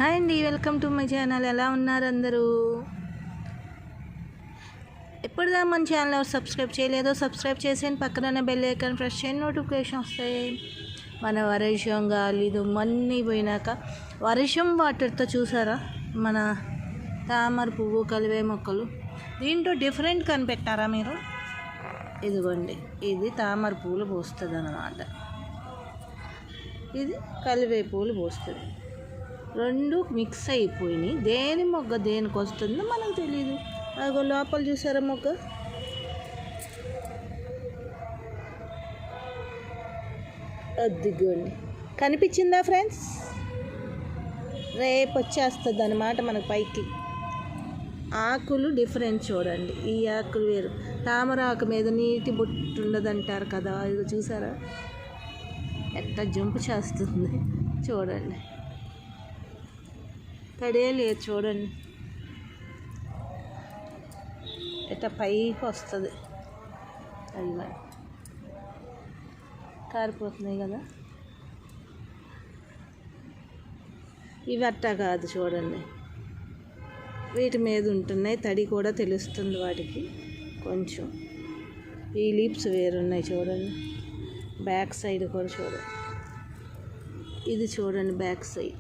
Hi అండి, welcome to my channel. ఎలా ఉన్నారు అందరూ? ఎప్పుడుదా మన ఛానల్ ఎవరు సబ్స్క్రైబ్ చేయలేదో సబ్స్క్రైబ్ చేసేయండి, పక్కన బెల్ ఐకాన్ ప్రెస్ చేయండి, నోటిఫికేషన్ వస్తాయి. మన వర్షం గాలి దుమ్మన్నీ పోయినాక వర్షం వాటర్తో చూసారా మన తామర పువ్వు కలివే మొక్కలు. దీంట్లో డిఫరెంట్ కనిపెట్టారా మీరు? ఇదిగోండి, ఇది తామర పువ్వులు పోస్తుంది అన్నమాట, ఇది కలివే పువ్వులు పోస్తుంది. రెండు మిక్స్ అయిపోయినాయి. దేని మొగ్గ దేనికి వస్తుందో మనకు తెలియదు. అదిగో లోపల చూసారా మొగ్గ, అదిగోండి, కనిపించిందా ఫ్రెండ్స్? రేపు వచ్చేస్తుంది అన్నమాట మనకు పైకి. ఆకులు డిఫరెంట్ చూడండి, ఈ ఆకులు వేరు. తామర ఆకు మీద నీటి బొట్టు ఉండదంటారు కదా, ఇది చూసారా ఎట్లా జంపు చేస్తుంది చూడండి. తడే లేదు చూడండి, ఎట్లా పైకి వస్తుంది. అది కారిపోతున్నాయి కదా, ఇవి అట్టా కాదు చూడండి, వీటి మీద ఉంటున్నాయి. తడి కూడా తెలుస్తుంది వాటికి కొంచెం. ఈ లీప్స్ వేరున్నాయి చూడండి. బ్యాక్ సైడ్ కూడా చూడండి, ఇది చూడండి బ్యాక్ సైడ్.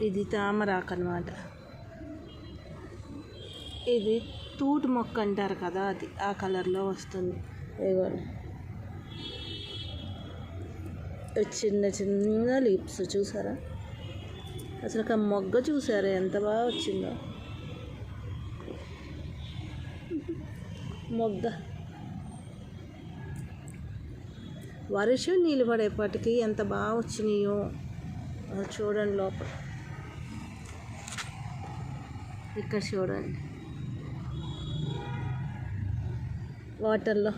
ఇది తామరాకు అన్నమాట. ఇది తూటు మొక్క అంటారు కదా, అది ఆ కలర్లో వస్తుంది. ఇవ్వండి, చిన్న చిన్న లీప్స్ చూసారా? అసలు ఒక మొగ్గ చూసారా ఎంత బాగా వచ్చిందో మొగ్గ. వర్షం నీళ్ళు పడేపటికి ఎంత బాగా వచ్చినాయో చూడండి. లోపల ఇక్కడ చూడండి, వాటర్లో.